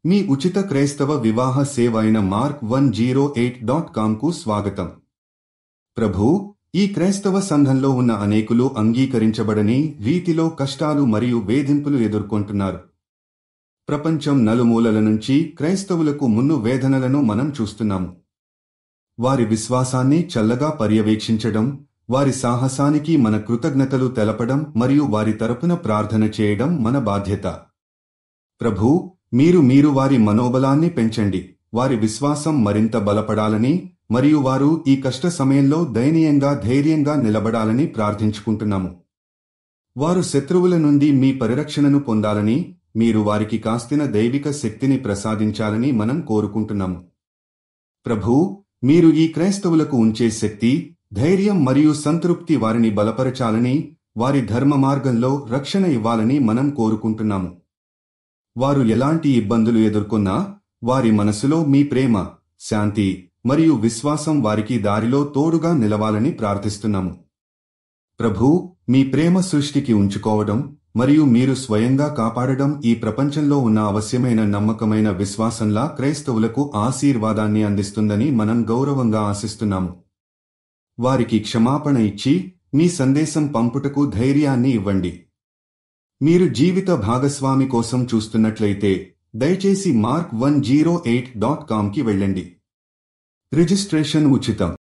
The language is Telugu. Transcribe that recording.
మీ ఉచిత క్రైస్తవ వివాహ సేవ అయిన mark108.comకు స్వాగతం. ప్రభూ, ఈ క్రైస్తవ సంఘంలో ఉన్న అనేకులు అంగీకరించబడని రీతిలో కష్టాలు మరియు వేధింపులు ఎదుర్కొంటున్నారు. ప్రపంచం నలుమూలల నుంచి క్రైస్తవులకు మున్ను వేదనలను మనం చూస్తున్నాము. వారి విశ్వాసాన్ని చల్లగా పర్యవేక్షించడం, వారి సాహసానికి మన కృతజ్ఞతలు తెలపడం మరియు వారి తరపున ప్రార్థన చేయడం మన బాధ్యత. ప్రభూ, మీరు వారి మనోబలాన్ని పెంచండి, వారి విశ్వాసం మరింత బలపడాలని మరియు వారు ఈ కష్ట సమయంలో ధైర్యంగా నిలబడాలని ప్రార్థించుకుంటున్నాము. వారు శత్రువుల నుండి మీ పరిరక్షణను పొందాలని, మీరు వారికి కాస్తిన దైవిక శక్తిని ప్రసాదించాలని మనం కోరుకుంటున్నాము. ప్రభూ, మీరు ఈ క్రైస్తవులకు ఉంచే శక్తి, ధైర్యం మరియు సంతృప్తి వారిని బలపరచాలని, వారి ధర్మ మార్గంలో రక్షణ ఇవ్వాలని మనం కోరుకుంటున్నాము. వారు ఎలాంటి ఇబ్బందులు ఎదుర్కొన్నా వారి మనసులో మీ ప్రేమ, శాంతి మరియు విశ్వాసం వారికి దారిలో తోడుగా నిలవాలని ప్రార్థిస్తున్నాము. ప్రభూ, మీ ప్రేమ సృష్టికి ఉంచుకోవడం మరియు మీరు స్వయంగా కాపాడడం ఈ ప్రపంచంలో ఉన్న అవశ్యమైన నమ్మకమైన విశ్వాసంలా క్రైస్తవులకు ఆశీర్వాదాన్ని అందిస్తుందని మనం గౌరవంగా ఆశిస్తున్నాము. వారికి క్షమాపణ ఇచ్చి మీ సందేశం పంపుటకు ధైర్యాన్ని ఇవ్వండి. మీరు జీవిత భాగస్వామి కోసం చూస్తున్నట్లయితే దయచేసి mark108.comకి వెళ్ళండి. రిజిస్ట్రేషన్ ఉచితం.